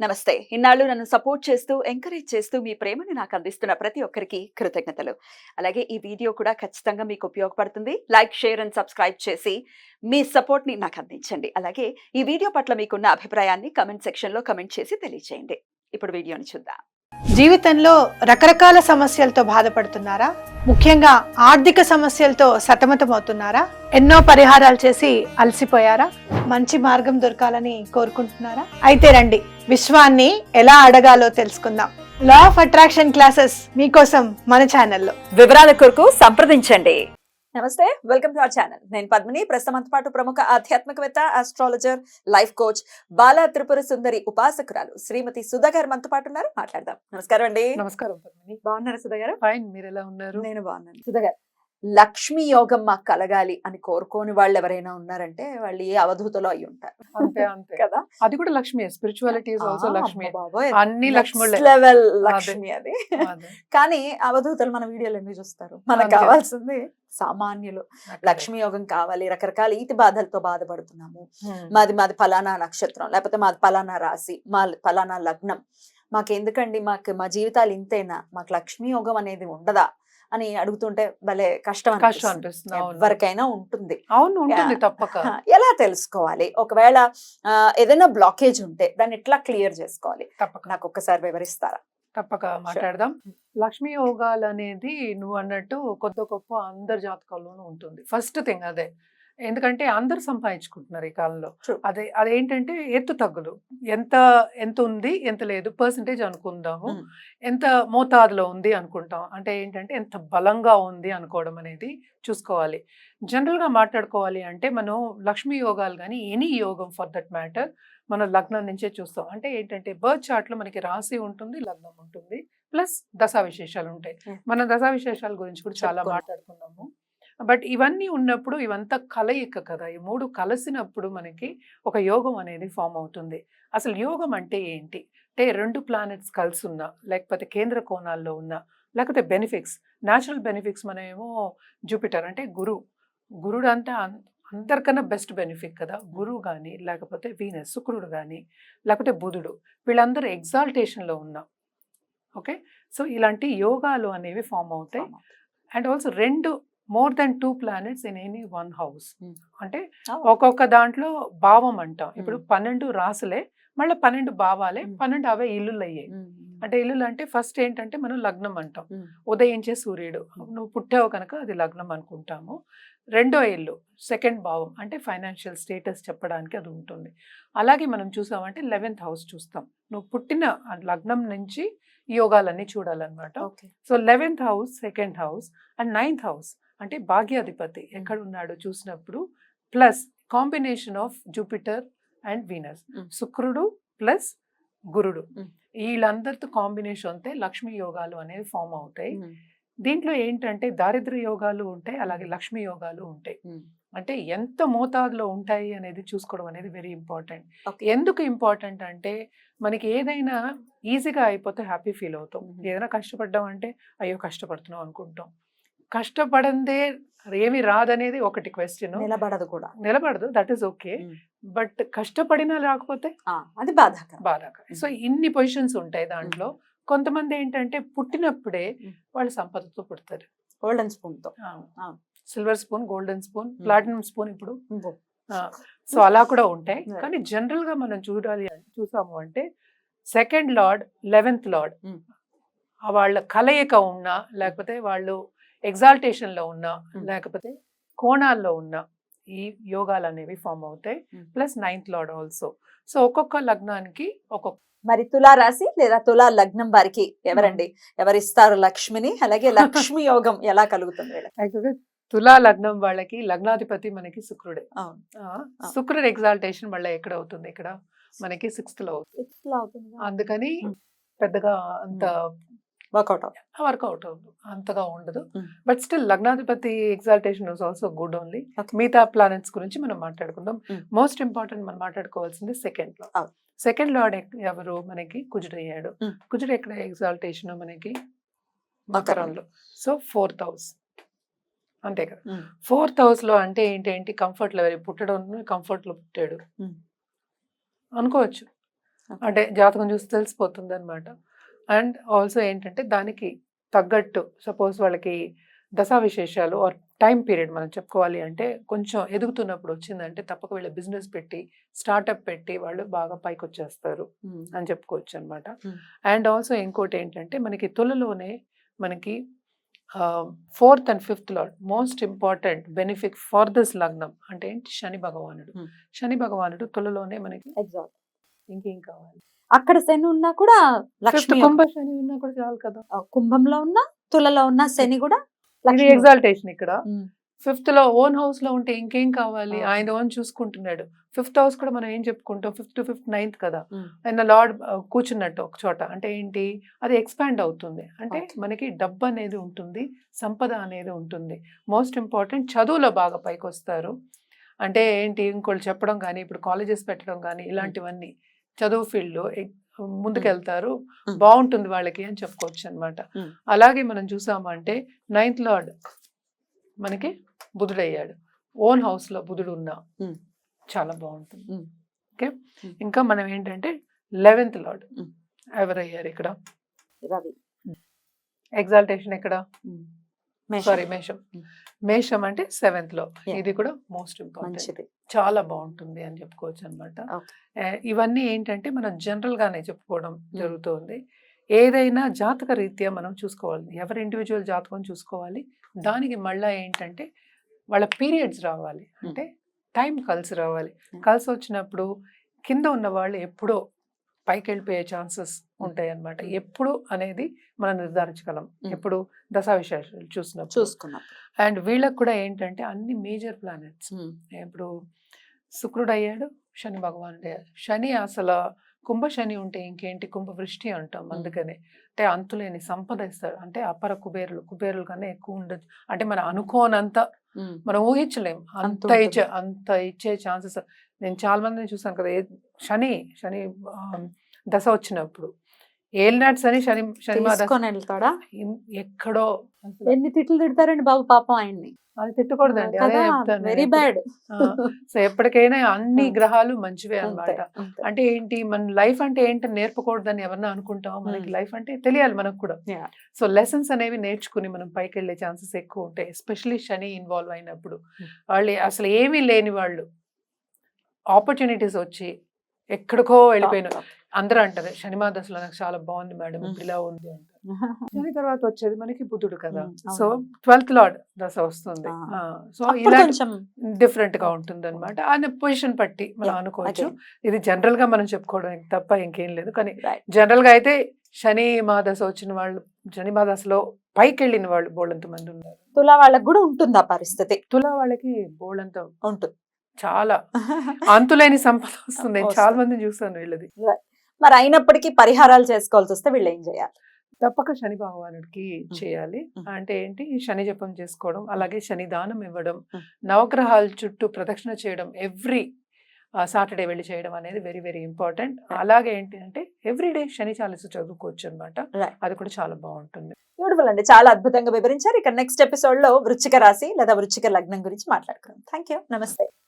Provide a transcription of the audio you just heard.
నమస్తే. ఇన్నాళ్ళు నన్ను సపోర్ట్ చేస్తూ, ఎంకరేజ్ చేస్తూ మీ ప్రేమని నాకు అందిస్తున్న ప్రతి ఒక్కరికి కృతజ్ఞతలు. అలాగే ఈ వీడియో కూడా ఖచ్చితంగా మీకు ఉపయోగపడుతుంది. లైక్, షేర్ అండ్ సబ్స్క్రైబ్ చేసి మీ సపోర్ట్‌ని నాకు అందించండి. అలాగే ఈ వీడియో పట్ల మీకున్న అభిప్రాయాన్ని కామెంట్ సెక్షన్‌లో కామెంట్ చేసి తెలియజేయండి. ఇప్పుడు వీడియోని చూద్దాం. జీవితంలో రకరకాల సమస్యలతో బాధపడుతున్నారా? ముఖ్యంగా ఆర్థిక సమస్యలతో సతమతమవుతున్నారా? ఎన్నో పరిహారాలు చేసి అలసిపోయారా? మంచి మార్గం దొరకాలని కోరుకుంటున్నారా? అయితే రండి, విశ్వాన్ని ఎలా అడగాలో తెలుసుకుందాం. లా ఆఫ్ అట్రాక్షన్ క్లాసెస్ మీకోసం మన ఛానల్లో. వివరాల కొరకు సంప్రదించండి. నమస్తే, వెల్కమ్ టు అవర్ ఛానల్. నేను పద్మిని. ప్రస్తుతం పాటు ప్రముఖ ఆధ్యాత్మికవేత్త, astrologer, life coach, Bala Tripura Sundari ఉపాసకురాలు శ్రీమతి సుధా గారు మనతో పాటు ఉన్నారు. మాట్లాడదాం. నమస్కారం అండి. నమస్కారం పద్మిని. బాగున్నారా సుధా గారు? ఫైన్, మీరు ఎలా ఉన్నారు? నేను బాగున్నాను. సుధా గారు, లక్ష్మీ యోగం మాకు కలగాలి అని కోరుకోని వాళ్ళు ఎవరైనా ఉన్నారంటే వాళ్ళు ఏ అవధూతలో అయి ఉంటారు. అంతే అంతే కదా. అది కూడా Lakshmi. Spirituality is also Lakshmi. అన్ని లక్ష్ములే. లెవెల్ లక్ష్మి అది. కానీ అవధూతలు మన వీడియోలు ఎందుకు చూస్తారు? మనకు కావాల్సింది సామాన్యులు. లక్ష్మీ యోగం కావాలి. రకరకాల ఈతి బాధలతో బాధపడుతున్నాము. మాది ఫలానా నక్షత్రం, లేకపోతే మాది ఫలానా రాశి, మా ఫలానా లగ్నం, మాకెందుకండి, మా జీవితాలు ఇంతేనా, మాకు లక్ష్మీ యోగం అనేది ఉండదా అని అడుగుతుంటే భలే కష్టం అనిపిస్తుంది. ఎవరికైనా ఉంటుంది. అవును, ఉంటుంది తప్పక. ఎలా తెలుసుకోవాలి? ఒకవేళ ఏదైనా బ్లాకేజ్ ఉంటే దాన్ని ఎట్లా క్లియర్ చేసుకోవాలి? తప్పక నాకు ఒక్కసారి వివరిస్తారా? తప్పక మాట్లాడదాం. లక్ష్మీ యోగాలు అనేది నువ్వు అన్నట్టు కొద్ది గొప్ప అందరి జాతకాల్లోనూ ఉంటుంది. ఫస్ట్ థింగ్ అదే. ఎందుకంటే అందరు సంపాదించుకుంటున్నారు ఈ కాలంలో. అదేంటంటే ఎత్తు తగ్గులు, ఎంత ఉంది ఎంత లేదు పర్సంటేజ్ అనుకుందాము, ఎంత మోతాదులో ఉంది అనుకుంటాం. అంటే ఏంటంటే ఎంత బలంగా ఉంది అనుకోవడం అనేది చూసుకోవాలి. జనరల్గా మాట్లాడుకోవాలి అంటే మనం లక్ష్మీ యోగాలు కానీ ఎనీ యోగం ఫర్ దట్ మ్యాటర్ మనం లగ్నం నుంచే చూస్తాం. అంటే ఏంటంటే బర్త్ చార్ట్లో మనకి రాశి ఉంటుంది, లగ్నం ఉంటుంది, ప్లస్ దశా విశేషాలు ఉంటాయి. మనం దశా విశేషాల గురించి కూడా చాలా మాట్లాడుకున్నాము. బట్ ఇవన్నీ ఉన్నప్పుడు ఇవంతా కలయిక కదా. ఈ మూడు కలిసినప్పుడు మనకి ఒక యోగం అనేది ఫామ్ అవుతుంది. అసలు యోగం అంటే ఏంటి అంటే, రెండు ప్లానెట్స్ కలిసి ఉన్నా, లేకపోతే కేంద్ర కోణాల్లో ఉన్నా, లేకపోతే బెనిఫిక్స్, న్యాచురల్ బెనిఫిక్స్. మనమేమో జూపిటర్ అంటే గురుడు అంటే అందరికన్నా బెస్ట్ బెనిఫిట్ కదా. గురువు కానీ, లేకపోతే వీనస్ శుక్రుడు కానీ, లేకపోతే బుధుడు, వీళ్ళందరూ ఎగ్జాల్టేషన్లో ఉన్నా. ఓకే, సో ఇలాంటి యోగాలు అనేవి ఫామ్ అవుతాయి. And also more than 2 planets in any 1 house. అంటే ఒక్కొక్క దాంట్లో భావం అంటాం. ఇప్పుడు 12 రాసులే, మళ్ళీ 12 భావాలే, 12 అవే ఇల్లులు అయ్యాయి. అంటే ఇల్లులు అంటే ఫస్ట్ ఏంటంటే మనం లగ్నం అంటాం, ఉదయించే సూర్యుడు. నువ్వు పుట్టావు కనుక అది లగ్నం అనుకుంటాము. రెండో ఇల్లు సెకండ్ భావం, అంటే ఫైనాన్షియల్ స్టేటస్ చెప్పడానికి అది ఉంటుంది. అలాగే మనం చూసామంటే 11th house చూస్తాం. నువ్వు పుట్టిన లగ్నం నుంచి యోగాలన్నీ చూడాలన్నమాట. So 11th house, second house and 9th house అంటే భాగ్యాధిపతి ఎక్కడ ఉన్నాడో చూసినప్పుడు, plus combination of Jupiter and Venus, శుక్రుడు ప్లస్ గురుడు, వీళ్ళందరితో కాంబినేషన్ అయితే లక్ష్మీ యోగాలు అనేవి ఫామ్ అవుతాయి. దీంట్లో ఏంటంటే దారిద్ర్య యోగాలు ఉంటాయి, అలాగే లక్ష్మీ యోగాలు ఉంటాయి. అంటే ఎంత మోతాదులో ఉంటాయి అనేది చూసుకోవడం అనేది వెరీ ఇంపార్టెంట్. ఎందుకు ఇంపార్టెంట్ అంటే, మనకి ఏదైనా ఈజీగా అయిపోతే హ్యాపీ ఫీల్ అవుతాం. ఏదైనా కష్టపడ్డాం అంటే అయ్యో కష్టపడుతున్నాం అనుకుంటాం. కష్టపడందే ఏమి రాదనేది ఒకటి క్వశ్చన్. నిలబడదు, దట్ ఈస్ ఓకే. బట్ కష్టపడినా రాకపోతే అది బాధాకరం. సో ఇన్ని పొజిషన్స్ ఉంటాయి దాంట్లో. కొంతమంది ఏంటంటే పుట్టినప్పుడే వాళ్ళు సంపదతో పుడతారు. గోల్డెన్ స్పూన్ తో, silver spoon, golden spoon, platinum spoon ఇప్పుడు. సో అలా కూడా ఉంటాయి. కానీ జనరల్ గా మనం చూసాము అంటే సెకండ్ లార్డ్, 11th లార్డ్ వాళ్ళ కలయిక ఉన్నా, లేకపోతే వాళ్ళు ఎగ్జాల్టేషన్ లో ఉన్నా, లేకపోతే కోణాల్లో ఉన్నా ఈ యోగాలు అనేవి ఫామ్ అవుతాయి. Plus 9th lord also. So ఒక్కొక్క లగ్నానికి ఒక్కొక్క. మరి తులా రాశి లేదా తులా లగ్నం వారికి ఎవరిస్తారు లక్ష్మిని? అలాగే లక్ష్మి యోగం ఎలా కలుగుతుంది? తులా లగ్నం వాళ్ళకి లగ్నాధిపతి మనకి శుక్రుడే. శుక్రుడు ఎగ్జాల్టేషన్ మళ్ళీ ఎక్కడ అవుతుంది? ఇక్కడ మనకి 6th లో అవుతుంది. అందుకని పెద్దగా అంత వర్కౌట్ అంతగా ఉండదు. బట్ స్టిల్ లగ్నాధిపతి exaltation is also good only. మిగతా ప్లానెట్స్ గురించి మనం మాట్లాడుకుందాం. మోస్ట్ ఇంపార్టెంట్ మనం మాట్లాడుకోవాల్సింది సెకండ్ లో. సెకండ్ లార్డ్ ఎవరు? మనకి కుజుడు అయ్యాడు. కుజుడు ఎక్కడ ఎగ్జాల్టేషన్? మనకి మకరంలో. సో 4th house, అంతే కదా. 4th house లో అంటే ఏంటి? Comfort level. పుట్టడం కంఫర్ట్ లో పుట్టాడు అనుకోవచ్చు. అంటే జాతకం చూసి తెలిసిపోతుంది అనమాట. అండ్ ఆల్సో ఏంటంటే దానికి తగ్గట్టు సపోజ్ వాళ్ళకి దశా విశేషాలు ఆర్ టైం పీరియడ్ మనం చెప్పుకోవాలి అంటే కొంచెం ఎదుగుతున్నప్పుడు వచ్చిందంటే తప్పక వీళ్ళ బిజినెస్ పెట్టి స్టార్టప్ పెట్టి వాళ్ళు బాగా పైకి వచ్చేస్తారు అని చెప్పుకోవచ్చు అనమాట. అండ్ ఆల్సో ఇంకోటి ఏంటంటే మనకి తులలోనే మనకి 4th and 5th lord most important benefit for this లగ్నం అంటే ఏంటి శని భగవానుడు. శని భగవానుడు తులలోనే మనకి ఎగ్జాక్ట్. ఇంకేం కావాలి, అక్కడ శని ఉన్నా కూడా ఫిఫ్త్ లక్ష్మి కుంభ శని ఉన్నా కూడా చాలు కదా. కుంభంలో ఉన్న తులలో ఉన్న శని కూడా ఇది లక్ష్మి. ఎగ్జాల్టేషన్ ఇక్కడ. ఉమ్. 5th లో ఓన్ హౌస్ లో ఉంటే ఇంకేం కావాలి, ఆ. ఆయన ఓన్ చూసుకుంటున్నాడు. 5th హౌస్ కూడా మనం ఏం చెప్పుకుంటాం, 5th to 5th 9th కదా. ఉమ్. ఆయన లార్డ్ కూర్చున్నట్టు ఒక చోట అంటే ఏంటి, అది ఎక్స్పాండ్ అవుతుంది అంటే Okay. మనకి డబ్బు అనేది ఉంటుంది, సంపద అనేది ఉంటుంది. మోస్ట్ ఇంపార్టెంట్ చదువులో బాగా పైకి వస్తారు. అంటే ఏంటి ఇంకోళ్ళు చెప్పడం కానీ ఇప్పుడు కాలేజెస్ పెట్టడం కానీ ఇలాంటివన్నీ చదువు ఫీల్డ్లో ముందుకెళ్తారు, Hmm. బాగుంటుంది వాళ్ళకి అని చెప్పుకోవచ్చు అనమాట. Hmm. అలాగే మనం చూసామంటే 9th లార్డ్ మనకి బుధుడు అయ్యాడు. ఓన్ హౌస్ లో బుధుడు ఉన్నా Hmm. చాలా బాగుంటుంది. Hmm. ఓకే. Hmm. ఇంకా మనం ఏంటంటే 11th లార్డ్ Hmm. ఎవరయ్యారు ఇక్కడ, రవి. ఎగ్జాల్టేషన్ ఇక్కడ ఉమ్. మేషం. సారీ మేషం. Hmm. మేషం అంటే 7th లో, Yeah. ఇది కూడా మోస్ట్ ఇంపార్టెంట్, మంచిది. చాలా బాగుంటుంది అని చెప్పుకోవచ్చు అనమాట. Okay. ఇవన్నీ ఏంటంటే మనం జనరల్ గానే చెప్పుకోవడం Hmm. జరుగుతుంది. ఏదైనా జాతక రీత్యా మనం చూసుకోవాలి, ఎవరి ఇండివిజువల్ జాతకం చూసుకోవాలి. దానికి మళ్ళా ఏంటంటే వాళ్ళ పీరియడ్స్ రావాలి, అంటే టైం కలిసి రావాలి. Hmm. కలిసి వచ్చినప్పుడు కింద ఉన్న వాళ్ళు ఎప్పుడో పైకి వెళ్ళిపోయే ఛాన్సెస్ ఉంటాయి అన్నమాట. Hmm. ఎప్పుడు అనేది మనం నిర్ధారించగలం, Hmm. ఎప్పుడు దశా విశేషాలు చూసినప్పుడు. చూసుకున్నాం. అండ్ వీళ్ళకి కూడా ఏంటంటే అన్ని మేజర్ ప్లానెట్స్, ఉమ్. ఇప్పుడు శుక్రుడు అయ్యాడు, శని భగవానుడు అయ్యాడు. శని అసలు కుంభ శని ఉంటే ఇంకేంటి కుంభ వృష్టి అంటాం. అందుకనే అంటే అంతులేని సంపద ఇస్తాడు, అంటే అపర కుబేరుల కన్నా ఎక్కువ ఉండదు. అంటే మనం అనుకోనంత ఉమ్. మనం ఊహించలేము అంత అంత ఉంటుంది. అంత ఇచ్చే ఛాన్సెస్. నేను చాలా మందిని చూసాను కదా, శని దశ వచ్చినప్పుడు ఏలినాటి శని శని శని మా దశ తీసుకొని వెళ్తాడా? ఎక్కడో అసలు ఎన్ని తిట్లు తిడతారండి బాబు పాపం ఆయన్ని. అది తిట్టకూడదండి, అదే కదా, చెప్తాను వెరీ నేను బ్యాడ్. ఎప్పుడు. సో ఎప్పటికైనా అన్ని Hmm. గ్రహాలు మంచివే అంతే, అన్నమాట. అంతే. అంటే ఏంటి, మన లైఫ్ అంటే ఏంటని నేర్పకూడదని ఎవరన్నా అనుకుంటాం, మనకి Hmm. లైఫ్ అంటే తెలియాలి మనకు కూడా. Yeah. సో లెసన్స్ అనేవి నేర్చుకుని మనం పైకి వెళ్ళే ఛాన్సెస్ ఎక్కువ ఉంటాయి, ఎస్పెషలీ శని ఇన్వాల్వ్ అయినప్పుడు. Hmm. వాళ్ళు అసలు ఏమీ లేని వాళ్ళు ఆపర్చునిటీస్ వచ్చి ఎక్కడికో వెళ్ళిపోయిన Top, top. అందరూ అంటారు శని మా దశలో నాకు చాలా బాగుంది మేడం, ఇప్పుడు ఇలా ఉంది అంటారు. శని తర్వాత వచ్చేది మనకి బుధుడు కదా. Hmm. సో అవును. 12th లార్డ్ దశ వస్తుంది. Ah. సో అప్పుడు ఇలా కొంచెం డిఫరెంట్ గా ఉంటుంది అనమాట. ఆ పొజిషన్ బట్టి మనం Yeah, అనుకోవచ్చు. again. ఇది జనరల్ గా మనం చెప్పుకోవడం తప్ప ఇంకేం లేదు. కానీ Right. జనరల్ గా అయితే శని మహాదశ వచ్చిన వాళ్ళు, శని మహాదశలో పైకి వెళ్ళిన వాళ్ళు బోళ్ళంత మంది ఉన్నారు. తులా వాళ్ళకి కూడా ఉంటుంది ఆ పరిస్థితి. తులా వాళ్ళకి బోళ్ళంత ఉంటుంది. చాలా అంతులేని సంపద వస్తుంది. నేను చాలా వస్తుంది. మందిని చూసాను వీళ్ళది. మరి అయినప్పటికీ పరిహారాలు చేసుకోవాల్సి వస్తే వీళ్ళు ఏం చేయాలి? తప్పక శని భగవానుడికి చేయాలి. Mm. అంటే ఏంటి, శని జపం చేసుకోవడం, అలాగే శని దానం ఇవ్వడం, Mm. నవగ్రహాల చుట్టూ ప్రదక్షిణ చేయడం ఎవ్రీ సాటర్డే వెళ్ళి చేయడం అనేది వెరీ వెరీ ఇంపార్టెంట్. అలాగే ఏంటి అంటే ఎవ్రీడే శని చాలీస చదువుకోవచ్చు అనమాట. Right. అది కూడా చాలా బాగుంటుంది. బ్యూటిఫుల్ అండి, చాలా అద్భుతంగా వివరించారు. ఇక నెక్స్ట్ ఎపిసోడ్ లో వృశ్చిక రాశి లేదా వృశ్చిక లగ్నం గురించి మాట్లాడుకుందాం. థ్యాంక్ యూ, నమస్తే.